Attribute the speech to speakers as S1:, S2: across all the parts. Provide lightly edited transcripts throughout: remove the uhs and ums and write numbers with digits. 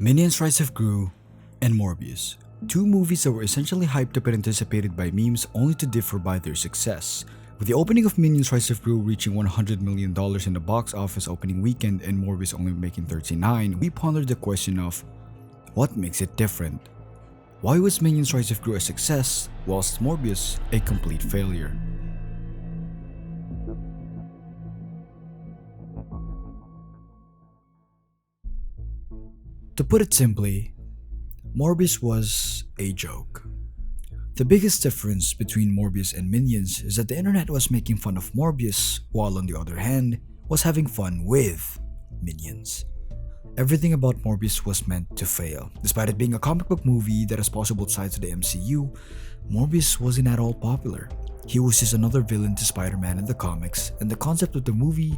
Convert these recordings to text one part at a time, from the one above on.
S1: Minions Rise of Gru, and Morbius. Two movies that were essentially hyped up and anticipated by memes only to differ by their success. With the opening of Minions Rise of Gru reaching $100 million in the box office opening weekend and Morbius only making $39, we pondered the question of what makes it different? Why was Minions Rise of Gru a success whilst Morbius a complete failure? To put it simply, Morbius was a joke. The biggest difference between Morbius and Minions is that the internet was making fun of Morbius, while on the other hand, was having fun with Minions. Everything about Morbius was meant to fail. Despite it being a comic book movie that has possible sides to the MCU, Morbius wasn't at all popular. He was just another villain to Spider-Man in the comics, and the concept of the movie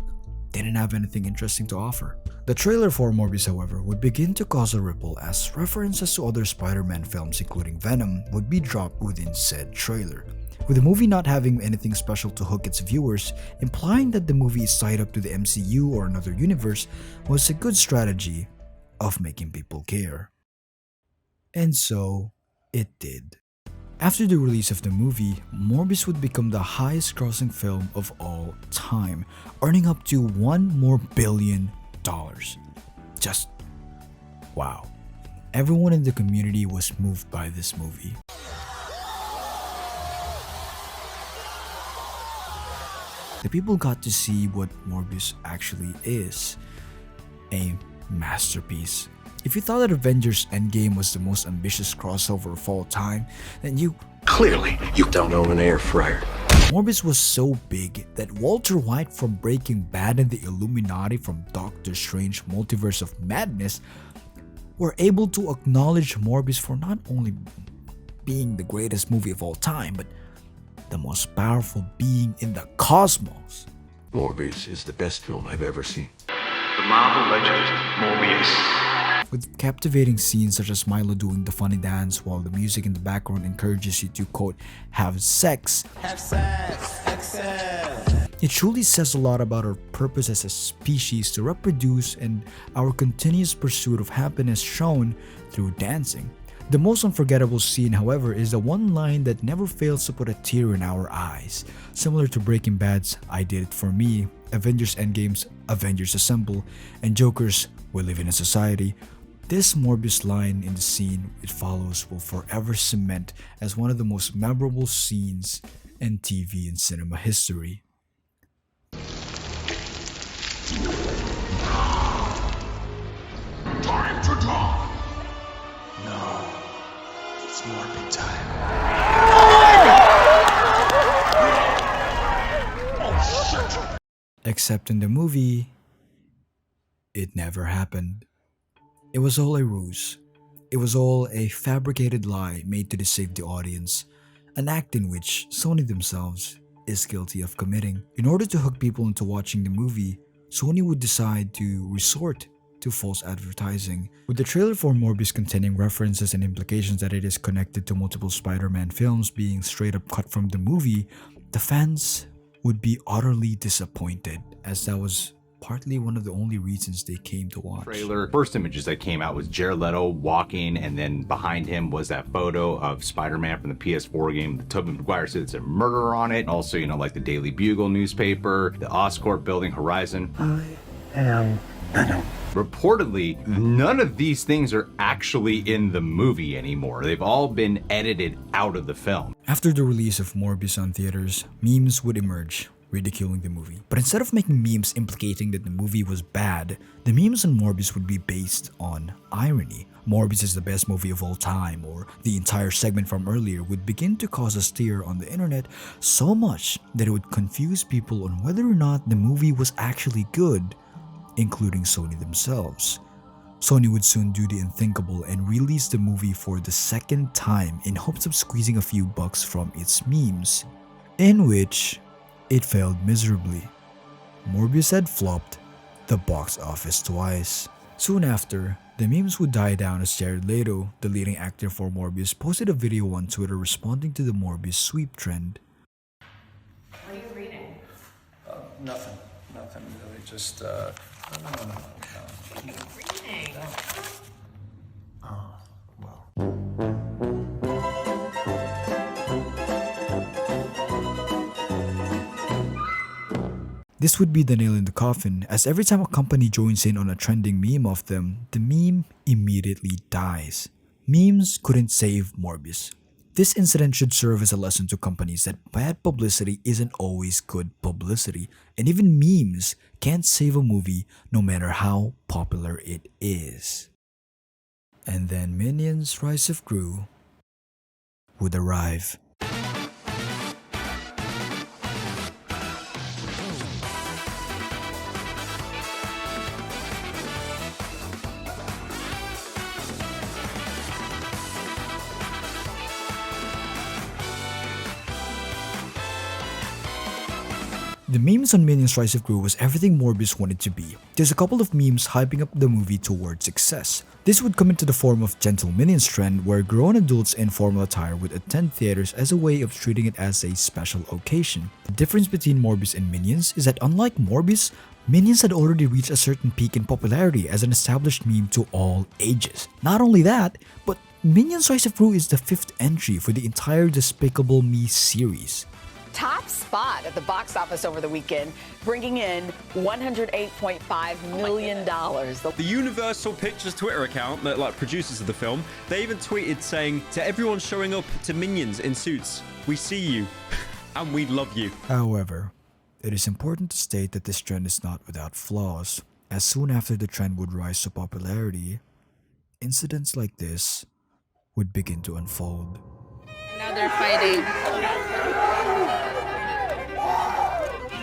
S1: didn't have anything interesting to offer. The trailer for Morbius, however, would begin to cause a ripple as references to other Spider-Man films including Venom would be dropped within said trailer, with the movie not having anything special to hook its viewers, implying that the movie is tied up to the MCU or another universe was a good strategy of making people care. And so, it did. After the release of the movie, Morbius would become the highest grossing film of all time, earning up to $1 more billion. Just wow. Everyone in the community was moved by this movie. The people got to see what Morbius actually is, a masterpiece. If you thought that Avengers Endgame was the most ambitious crossover of all time, then you
S2: Clearly, you don't own an air fryer.
S1: Morbius was so big that Walter White from Breaking Bad and the Illuminati from Doctor Strange Multiverse of Madness were able to acknowledge Morbius for not only being the greatest movie of all time, but the most powerful being in the cosmos.
S2: Morbius is the best film I've ever seen.
S3: The Marvel legend, Morbius.
S1: With captivating scenes such as Milo doing the funny dance while the music in the background encourages you to quote, have sex.
S4: Have sex, excess.
S1: It truly says a lot about our purpose as a species to reproduce and our continuous pursuit of happiness shown through dancing. The most unforgettable scene, however, is the one line that never fails to put a tear in our eyes. Similar to Breaking Bad's I Did It For Me, Avengers Endgame's Avengers Assemble, and Joker's We Live in a Society, this Morbius line in the scene it follows will forever cement as one of the most memorable scenes in TV and cinema history.
S3: Time to die.
S4: No, it's Morbid time.
S1: Except in the movie, it never happened. It was all a ruse. It was all a fabricated lie made to deceive the audience, an act in which Sony themselves is guilty of committing. In order to hook people into watching the movie, Sony would decide to resort to false advertising. With the trailer for Morbius containing references and implications that it is connected to multiple Spider-Man films being straight up cut from the movie, the fans would be utterly disappointed, as that was partly one of the only reasons they came to watch.
S5: Trailer. First images that came out was Jared Leto walking, and then behind him was that photo of Spider-Man from the PS4 game. The Tobey Maguire said it's a murder on it. Also, like the Daily Bugle newspaper, the Oscorp building, Horizon.
S4: I am Venom.
S5: Reportedly, none of these things are actually in the movie anymore. They've all been edited out of the film.
S1: After the release of Morbius on theaters, memes would emerge ridiculing the movie. But instead of making memes implicating that the movie was bad, the memes on Morbius would be based on irony. Morbius is the best movie of all time, or the entire segment from earlier would begin to cause a stir on the internet so much that it would confuse people on whether or not the movie was actually good, including Sony themselves. Sony would soon do the unthinkable and release the movie for the second time in hopes of squeezing a few bucks from its memes, in which it failed miserably. Morbius had flopped the box office twice. Soon after, the memes would die down as Jared Leto, the leading actor for Morbius, posted a video on Twitter responding to the Morbius sweep trend.
S6: What are you reading?
S7: Nothing really. Just
S6: What are you reading?
S1: This would be the nail in the coffin, as every time a company joins in on a trending meme of them, the meme immediately dies. Memes couldn't save Morbius. This incident should serve as a lesson to companies that bad publicity isn't always good publicity, and even memes can't save a movie no matter how popular it is. And then Minions Rise of Gru would arrive. The memes on Minions Rise of Gru was everything Morbius wanted to be. There's a couple of memes hyping up the movie towards success. This would come into the form of Gentle Minions trend, where grown adults in formal attire would attend theaters as a way of treating it as a special occasion. The difference between Morbius and Minions is that unlike Morbius, Minions had already reached a certain peak in popularity as an established meme to all ages. Not only that, but Minions Rise of Gru is the 5th entry for the entire Despicable Me series.
S7: Top spot at the box office over the weekend, bringing in $108.5 million.
S8: The Universal Pictures Twitter account that produces the film, they even tweeted saying, "To everyone showing up to Minions in suits, we see you and we love you."
S1: However, it is important to state that this trend is not without flaws, as soon after the trend would rise to popularity, incidents like this would begin to unfold.
S9: Now they're fighting.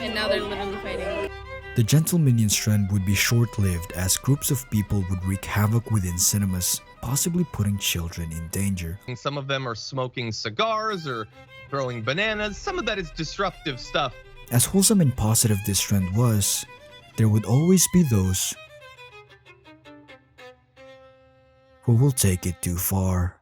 S9: And now they're literally fighting.
S1: The Gentle Minions trend would be short-lived as groups of people would wreak havoc within cinemas, possibly putting children in danger.
S10: Some of them are smoking cigars or throwing bananas. Some of that is disruptive stuff.
S1: As wholesome and positive this trend was, there would always be those who will take it too far.